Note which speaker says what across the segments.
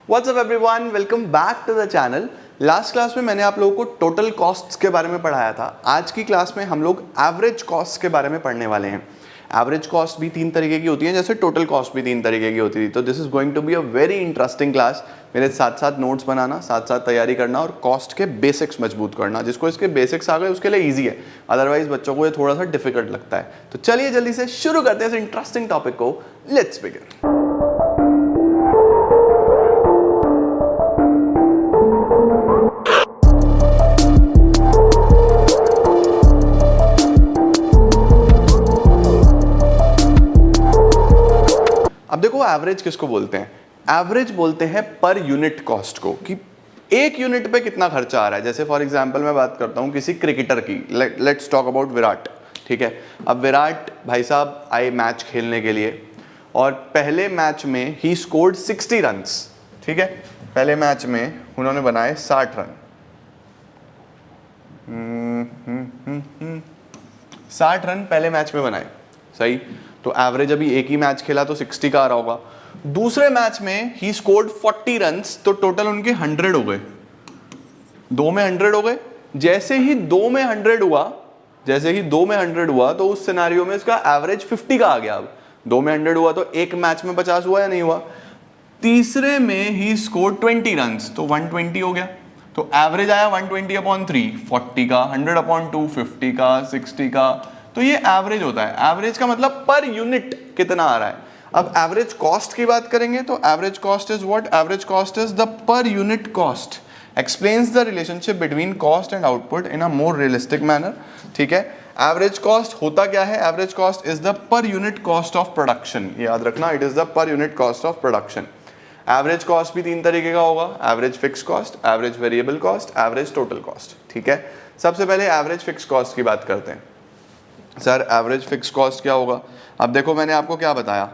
Speaker 1: What's up everyone? Welcome back to the channel. Last class में मैंने आप लोगों को टोटल कॉस्ट्स के बारे में पढ़ाया था. आज की क्लास में हम लोग एवरेज कॉस्ट के बारे में पढ़ने वाले हैं. एवरेज कॉस्ट भी 3 तरीके की होती है, जैसे टोटल कॉस्ट भी 3 तरीके की होती थी. तो this is going to be a very interesting class. मेरे साथ साथ नोट्स बनाना, साथ साथ तैयारी करना और कॉस्ट के बेसिक्स मजबूत करना. जिसको इसके बेसिक्स आ गए उसके लिए ईजी है, अदरवाइज बच्चों को ये थोड़ा सा डिफिकल्ट लगता है. तो चलिए जल्दी से शुरू करते हैं इस इंटरेस्टिंग टॉपिक को. Let's begin. अब देखो एवरेज किसको बोलते हैं. एवरेज बोलते हैं पर यूनिट कॉस्ट को, कि एक यूनिट पे कितना खर्चा आ रहा है. जैसे फॉर एग्जांपल मैं बात करता हूं किसी क्रिकेटर की. Let's talk about Virat. ठीक है, अब विराट भाई साहब आए मैच खेलने के लिए और पहले मैच में ही स्कोर्ड 60 रन्स. ठीक है, पहले मैच में उन्होंने बनाए 60 रन. 60 रन पहले मैच में बनाए. सही, तो एवरेज अभी एक ही मैच खेला तो 60 का आ रहा होगा. दूसरे मैच में ही स्कोर्ड 40 रन्स, तो टोटल उनके 100 हो गए. 2 में 100 हो गए. जैसे ही 2 में 100 हुआ तो उस सिनेरियो में इसका एवरेज 50 का आ गया. अब 2 में 100 हुआ तो एक मैच में 50 हुआ या नहीं हुआ. तीसरे में ही स्कोर्ड 20 रन्स, तो 120 हो गया. तो एवरेज आया 120/3 40 का, 100/2 50 का, 60 का. तो ये एवरेज होता है. एवरेज का मतलब पर यूनिट कितना आ रहा है. अब एवरेज कॉस्ट की बात करेंगे तो average cost is what. Average cost is the per unit cost. Explains the relationship between cost and output in a more realistic manner. ठीक है, एवरेज कॉस्ट होता क्या है. Average cost is the per unit cost of production. याद रखना, it is the per unit cost of production. Average cost भी 3 तरीके का होगा. Average fix cost, average variable cost, average total cost. ठीक है, सबसे पहले एवरेज फिक्स कॉस्ट की बात करते हैं. सर एवरेज फिक्स कॉस्ट क्या होगा. अब देखो मैंने आपको क्या बताया,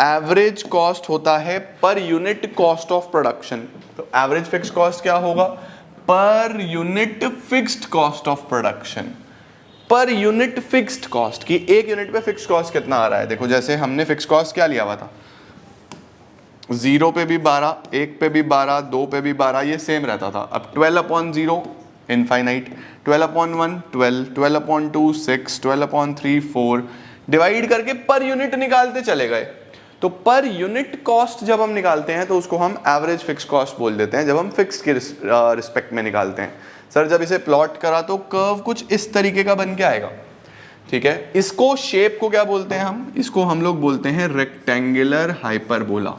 Speaker 1: एवरेज कॉस्ट होता है per unit cost of production. तो एवरेज फिक्स कॉस्ट क्या होगा, per unit fixed cost of production. Per unit fixed cost, की एक यूनिट पे फिक्स कॉस्ट कितना आ रहा है. देखो जैसे हमने फिक्स कॉस्ट क्या लिया हुआ था, 0 पे भी 12, 1 पे भी 12, 2 पे भी 12, ये सेम रहता था. अब 12/0 इनफाइनाइट, 12/1 12, 12/2 6, 12/3 4, डिवाइड करके पर यूनिट निकालते चले गए. तो पर यूनिट कॉस्ट जब हम निकालते हैं तो उसको हम एवरेज फिक्स कॉस्ट बोल देते हैं, जब हम फिक्स के रिस्पेक्ट में निकालते हैं. सर जब इसे प्लॉट करा तो कर्व कुछ इस तरीके का बन के आएगा. ठीक है, इसको शेप को क्या बोलते हैं हम, इसको हम लोग बोलते हैं रेक्टेंगुलर हाइपरबोला.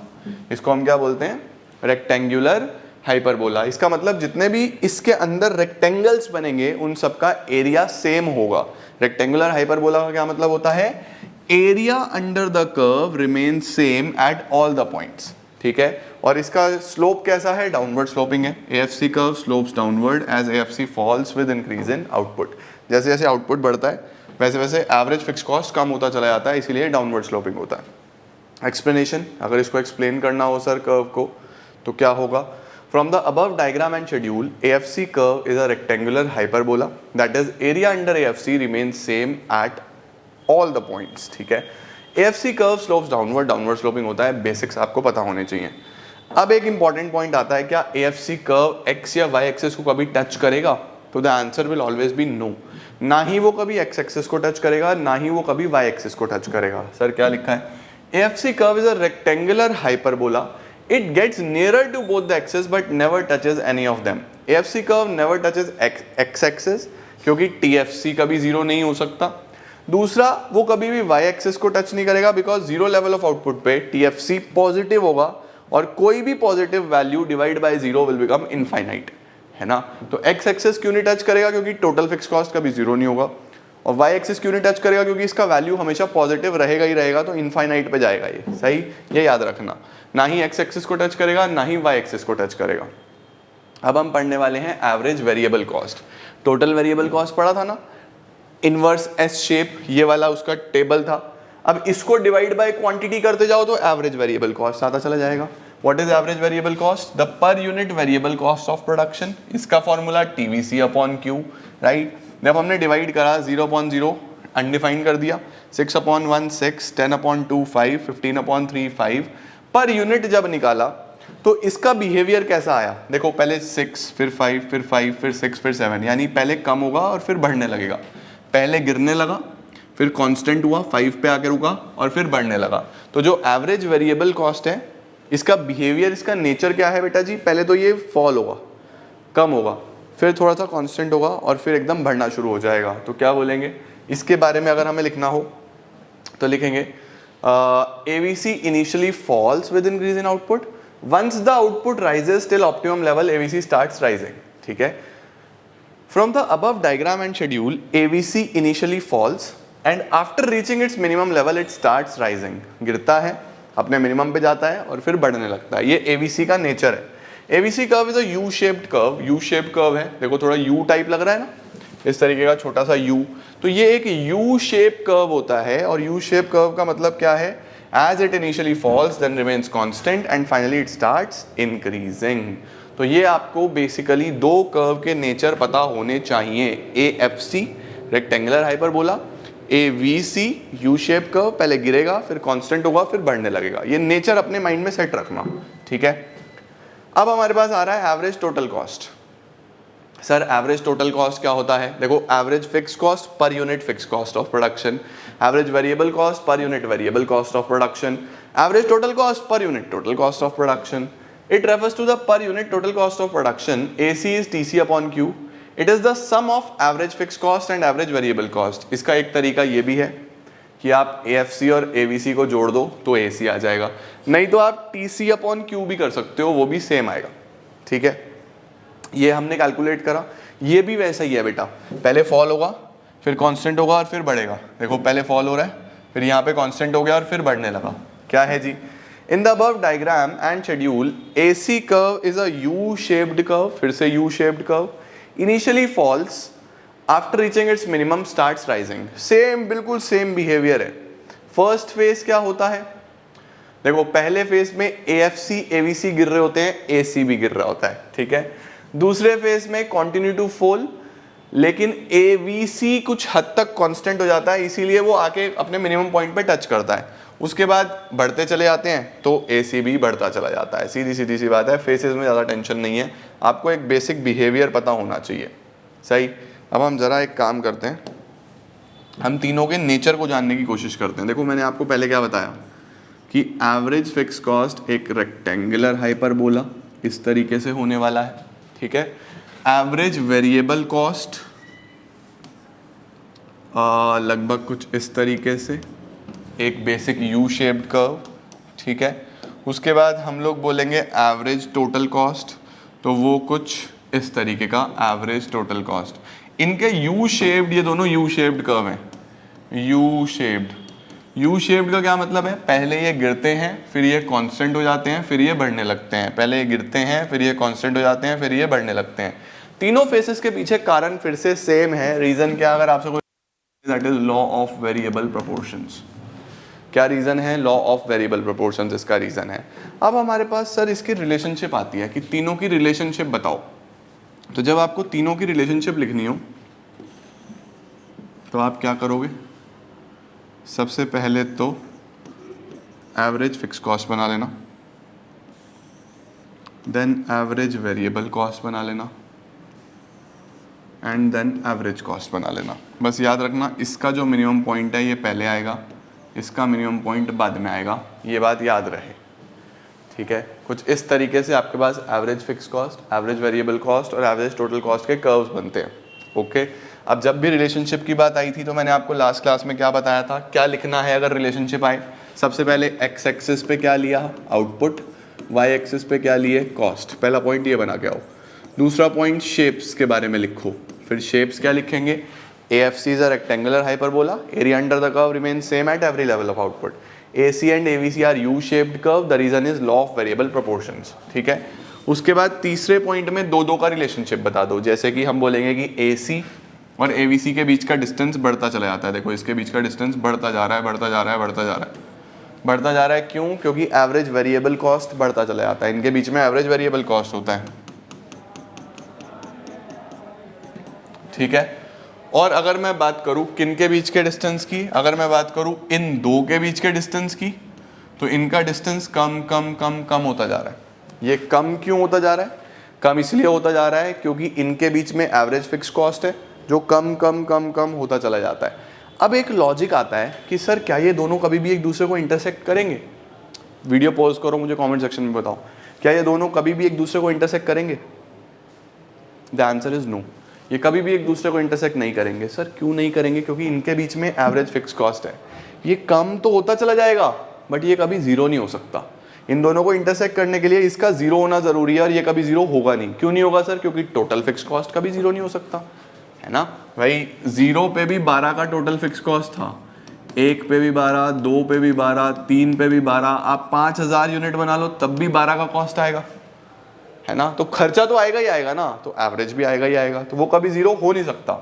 Speaker 1: इसको हम क्या बोलते हैं, रेक्टेंगुलर हाइपरबोला. इसका मतलब जितने भी इसके अंदर रेक्टेंगल्स बनेंगे उन सबका एरिया सेम होगा. रेक्टेंगुलर हाइपरबोला का क्या मतलब होता है, area under the curve remain same at all the points. ठीक है, और इसका स्लोप कैसा है, डाउनवर्ड स्लोपिंग है. AFC curve slopes downward as AFC falls with increase in output. जैसे जैसे आउटपुट बढ़ता है वैसे वैसे एवरेज फिक्स कॉस्ट कम होता चला जाता है, इसीलिए डाउनवर्ड स्लोपिंग होता है. एक्सप्लेनेशन, अगर इसको एक्सप्लेन करना हो सर कर्व को, तो क्या होगा. From the above diagram and schedule, AFC curve is a rectangular hyperbola. That is, area under AFC remains same at all the points. ठीक है, AFC curve slopes downward, downward sloping होता है. Basics आपको पता होने चाहिए. अब एक इंपॉर्टेंट पॉइंट आता है, क्या AFC curve x या y एक्सिस को कभी टच करेगा. तो the answer will always be no. ना ही वो कभी x एक्सिस को टच करेगा, ना ही वो कभी y एक्सिस को टच करेगा. सर क्या लिखा है, AFC curve is a rectangular hyperbola. It gets nearer to both the axes but never touches any of them. AFC curve never touches x axis क्योंकि TFC कभी जीरो नहीं हो सकता. दूसरा, वो कभी भी y एक्सिस को टच नहीं करेगा because zero level of output पे TFC पॉजिटिव होगा और कोई भी positive value divide by zero will become infinite, है ना. तो x एक्सिस क्यों नहीं टच करेगा, क्योंकि टोटल फिक्स कॉस्ट कभी जीरो नहीं होगा. और y एक्सिस क्यों नहीं टच करेगा, क्योंकि इसका वैल्यू हमेशा पॉजिटिव रहेगा ही रहेगा, तो इनफाइनाइट पे जाएगा ये. सही, ये याद रखना. ना ही x एक्सिस को टच करेगा, ना ही y एक्सिस को टच करेगा. अब हम पढ़ने वाले हैं average variable cost. Total variable cost पढ़ा था ना, इनवर्स S शेप, ये वाला उसका टेबल था. अब इसको डिवाइड बाय क्वांटिटी करते जाओ तो एवरेज वेरिएबल कॉस्ट आता चला जाएगा. What is average variable cost, the per unit variable cost of production. इसका फॉर्मूला TVC/Q, राइट. जब हमने डिवाइड करा 0/0 अनडिफाइंड कर दिया, 6/1 6, 10/2 5, 15/3 5. पर यूनिट जब निकाला तो इसका बिहेवियर कैसा आया, देखो पहले 6 फिर 5 फिर 5 फिर 6 फिर 7, यानी पहले कम होगा और फिर बढ़ने लगेगा, पहले गिरने लगा फिर कांस्टेंट हुआ 5 पे आके रुका और फिर बढ़ने लगा। तो जो एवरेज वेरिएबल कॉस्ट है इसका बिहेवियर, इसका नेचर क्या है बेटा जी, पहले तो ये फॉल होगा, कम होगा, फिर थोड़ा सा कांस्टेंट होगा और फिर एकदम बढ़ना शुरू हो जाएगा। तो क्या बोलेंगे इसके बारे में, अगर हमें लिखना हो तो लिखेंगे AVC initially falls with increase in output, once the output rises till optimum level AVC starts rising. ठीक है, from the above diagram and schedule AVC initially falls and after reaching its minimum level it starts rising, गिरता है अपने minimum पे जाता है और फिर बढ़ने लगता है। ये एवीसी का नेचर है। AVC curve is a U shaped curve, U shaped curve है, देखो थोड़ा यू टाइप लग रहा है ना, इस तरीके का छोटा सा यू, तो ये एक यू शेप कर्व होता है। और यू शेप कर्व का मतलब क्या है, as it initially falls then remains constant and finally it starts increasing. तो ये आपको बेसिकली दो कर्व के नेचर पता होने चाहिए, AFC rectangular hyperbola, AVC U shape curve, पहले गिरेगा फिर कांस्टेंट होगा फिर बढ़ने लगेगा। ये नेचर अपने माइंड में सेट रखना, ठीक है। अब हमारे पास आ रहा है average total cost. Sir average total cost क्या होता है, देखो average fix cost per unit fix cost of production, average variable cost per unit variable cost of production, average total cost per unit total cost of production. It refers to the per unit total cost of production. AC is TC upon Q. It is the sum of average fixed cost and average variable cost. इसका एक तरीका ये भी है कि आप AFC और AVC को जोड़ दो तो AC आ जाएगा, नहीं तो आप TC upon Q भी कर सकते हो, वो भी सेम आएगा। ठीक है, ये हमने कैलकुलेट करा, ये भी वैसा ही है बेटा, पहले फॉल होगा फिर कांस्टेंट होगा और फिर बढ़ेगा। देखो पहले फॉल हो रहा है फिर यहाँ पे कांस्टेंट हो गया और फिर बढ़ने लगा। क्या है जी, In the above diagram and schedule, AC curve is a U-shaped curve, फिर से U-shaped curve, initially falls, after reaching its minimum starts rising. Same, बिल्कुल same behavior है। First phase क्या होता है, देखो पहले फेज में AFC, AVC गिर रहे होते हैं, AC भी गिर रहा होता है, ठीक है। दूसरे फेज में continue to fall, लेकिन AVC कुछ हद तक कांस्टेंट हो जाता है, इसीलिए वो आके अपने मिनिमम पॉइंट पे टच करता है। उसके बाद बढ़ते चले जाते हैं तो AC भी बढ़ता चला जाता है। सीधी सीधी सी बात है, फेसेस में ज़्यादा टेंशन नहीं है, आपको एक बेसिक बिहेवियर पता होना चाहिए। सही, अब हम ज़रा एक काम करते हैं, हम तीनों के नेचर को जानने की कोशिश करते हैं। देखो मैंने आपको पहले क्या बताया कि एवरेज फिक्स कॉस्ट एक रेक्टेंगुलर हाइपरबोला इस तरीके से होने वाला है, ठीक है। एवरेज वेरिएबल कॉस्ट लगभग कुछ इस तरीके से, एक बेसिक यू शेप्ड कर्व, ठीक है। उसके बाद हम लोग बोलेंगे एवरेज टोटल कॉस्ट, तो वो कुछ इस तरीके का एवरेज टोटल कॉस्ट। इनके यू शेप्ड, ये दोनों यू शेप्ड कर्व हैं, यू शेप्ड। यू शेप्ड का क्या मतलब है, पहले ये गिरते हैं फिर ये कांस्टेंट हो जाते हैं फिर ये बढ़ने लगते हैं, पहले ये गिरते हैं फिर ये कांस्टेंट हो जाते हैं फिर ये बढ़ने लगते हैं। तीनों फेसेस के पीछे कारण फिर से सेम है। रीजन क्या, अगर आपसे कोई, that is law of variable proportions. क्या रीज़न है, लॉ ऑफ वेरिएबल प्रोपोर्शंस इसका रीज़न है। अब हमारे पास सर इसकी रिलेशनशिप आती है कि तीनों की रिलेशनशिप बताओ। तो जब आपको तीनों की रिलेशनशिप लिखनी हो तो आप क्या करोगे, सबसे पहले तो एवरेज फिक्स कॉस्ट बना लेना, देन एवरेज वेरिएबल कॉस्ट बना लेना एंड देन एवरेज कॉस्ट बना लेना। बस याद रखना इसका जो मिनिमम पॉइंट है ये पहले आएगा, इसका मिनिमम पॉइंट बाद में आएगा, ये बात याद रहे, ठीक है। कुछ इस तरीके से आपके पास average fix cost, average variable cost और एवरेज टोटल कॉस्ट के कर्व्स बनते हैं, ओके। अब जब भी रिलेशनशिप की बात आई थी तो मैंने आपको लास्ट क्लास में क्या बताया था, क्या लिखना है अगर रिलेशनशिप आए। सबसे पहले एक्स एक्सिस पे क्या लिया, आउटपुट, वाई एक्सिस पे क्या लिए, कॉस्ट। पहला पॉइंट ये बना के आओ। दूसरा पॉइंट शेप्स के बारे में लिखो, फिर शेप्स क्या लिखेंगे, AFC is a rectangular hyperbola. Area under the curve remains same at every level of output. AC and AVC are U-shaped curve. The reason is law of variable proportions. ठीक है। उसके बाद तीसरे पॉइंट में दो दो का रिलेशनशिप बता दो, जैसे कि हम बोलेंगे कि AC और AVC के बीच का डिस्टेंस बढ़ता चला जाता है। देखो इसके बीच का डिस्टेंस बढ़ता जा रहा है, बढ़ता जा रहा है, बढ़ता जा रहा है, बढ़ता जा रहा है। क्यों, क्योंकि एवरेज वेरिएबल कॉस्ट बढ़ता चला जाता है, इनके बीच में एवरेज वेरिएबल कॉस्ट होता है, ठीक है। और अगर मैं बात करूं किन के बीच के डिस्टेंस की, अगर मैं बात करूं इन दो के बीच के डिस्टेंस की, तो इनका डिस्टेंस कम कम कम कम होता जा रहा है, ये कम क्यों होता जा रहा है? कम इसलिए होता जा रहा है क्योंकि इनके बीच में एवरेज फिक्स कॉस्ट है जो कम कम कम कम होता चला जाता है। अब एक लॉजिक आता है कि सर क्या ये दोनों कभी भी एक दूसरे को इंटरसेक्ट करेंगे? वीडियो पॉज करो, मुझे कमेंट सेक्शन में बताओ, क्या ये दोनों कभी भी एक दूसरे को इंटरसेक्ट करेंगे? द आंसर इज नो, ये कभी भी एक दूसरे को इंटरसेक्ट नहीं करेंगे। सर क्यों नहीं करेंगे? क्योंकि इनके बीच में एवरेज फिक्स कॉस्ट है। ये कम तो होता चला जाएगा बट ये कभी जीरो नहीं हो सकता। इन दोनों को इंटरसेक्ट करने के लिए इसका जीरो होना जरूरी है और ये कभी जीरो होगा नहीं। क्यों नहीं होगा सर? क्योंकि टोटल फिक्स कॉस्ट कभी जीरो नहीं हो सकता, है ना भाई। 0 पे भी 12 का टोटल फिक्स कॉस्ट था, 1 पे भी 12, 2 पे भी 12, 3 पे भी 12, आप 5000 यूनिट बना लो तब भी 12 का कॉस्ट आएगा, है ना। तो खर्चा तो आएगा ही आएगा ना, तो एवरेज भी आएगा ही आएगा, तो वो कभी जीरो हो नहीं सकता,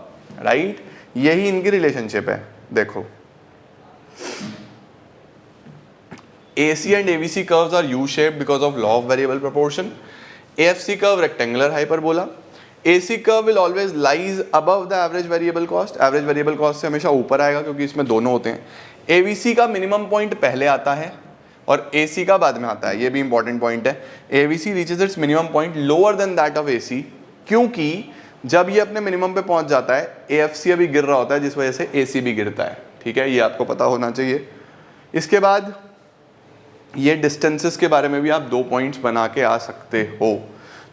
Speaker 1: राइट। यही इनकी रिलेशनशिप है। देखो AC and AVC curves are U-shaped because of law of variable proportion. AFC curve rectangular hyperbola. AC curve will always lies above the average variable cost. Average variable cost से हमेशा ऊपर आएगा क्योंकि इसमें दोनों होते हैं। AVC का मिनिमम पॉइंट पहले आता है और AC का बाद में आता है, ये भी इंपॉर्टेंट पॉइंट है। AVC reaches its minimum point lower than that of AC, क्योंकि जब ये अपने मिनिमम पे पहुंच जाता है AFC अभी गिर रहा होता है जिस वजह से AC भी गिरता है, ठीक है, ये आपको पता होना चाहिए। इसके बाद ये डिस्टेंसेस के बारे में भी आप 2 पॉइंट्स बना के आ सकते हो।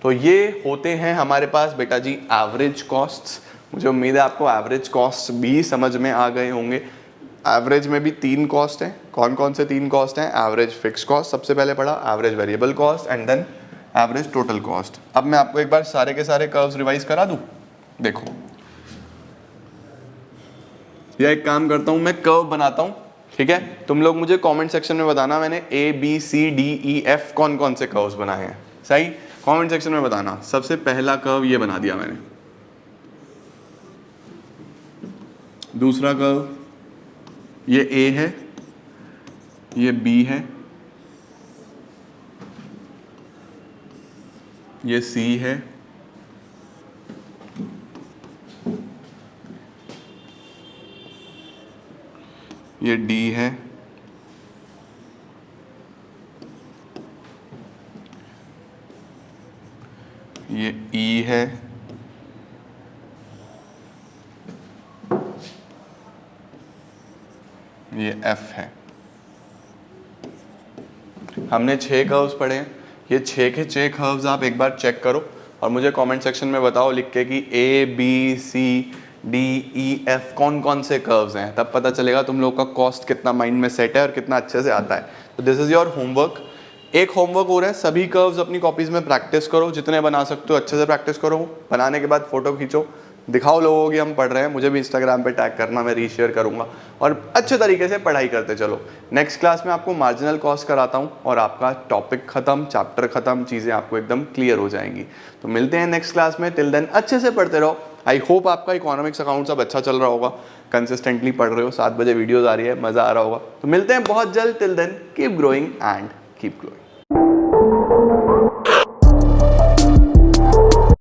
Speaker 1: तो ये होते हैं हमारे पास बेटा जी एवरेज कॉस्ट्स। मुझे उम्मीद है आपको एवरेज कॉस्ट भी समझ में आ गए होंगे। एवरेज में भी 3 कॉस्ट हैं। कौन कौन से 3 कॉस्ट हैं? एवरेज फिक्स कॉस्ट सबसे पहले पढ़ा, average variable cost and then average total cost. अब मैं आपको एक बार सारे के सारे कर्व्स रिवाइज करा दूं। देखो या एक काम करता हूं, मैं कर्व बनाता हूं, ठीक है। तुम लोग मुझे कमेंट सेक्शन में बताना मैंने ABCDEF कौन कौन से कर्व्स बनाए हैं, सही। कमेंट सेक्शन में बताना। सबसे पहला कर्व ये बना दिया मैंने, दूसरा कर्व ये A है, ये B है, ये C है, ये D है, ये E है, ये F है। हमने 6 कर्व्स पढ़े हैं। ये 6 के 6 कर्व्स आप एक बार चेक करो और मुझे कमेंट सेक्शन में बताओ लिख के कि ABCDEF कौन कौन से कर्व्स हैं, तब पता चलेगा तुम लोग का कॉस्ट कितना माइंड में सेट है और कितना अच्छे से आता है। तो दिस इज योर होमवर्क। एक होमवर्क हो रहा है, सभी कर्व्स अपनी कॉपीज में प्रैक्टिस करो, जितने बना सकते हो अच्छे से प्रैक्टिस करो। बनाने के बाद फोटो खींचो, दिखाओ लोगों की हम पढ़ रहे हैं, मुझे भी इंस्टाग्राम पे टैग करना, मैं रीशेयर करूंगा और अच्छे तरीके से पढ़ाई करते चलो। नेक्स्ट क्लास में आपको मार्जिनल कॉस्ट कराता हूं और आपका टॉपिक खत्म, चैप्टर खत्म, चीज़ें आपको एकदम क्लियर हो जाएंगी। तो मिलते हैं नेक्स्ट क्लास में, टिल देन अच्छे से पढ़ते रहो। आई होप आपका इकोनॉमिक्स अकाउंट्स अब अच्छा चल रहा होगा, कंसिस्टेंटली पढ़ रहे हो, 7 बजे वीडियोज़ आ रही है, मज़ा आ रहा होगा। तो मिलते हैं बहुत जल्द, till then keep growing and keep growing.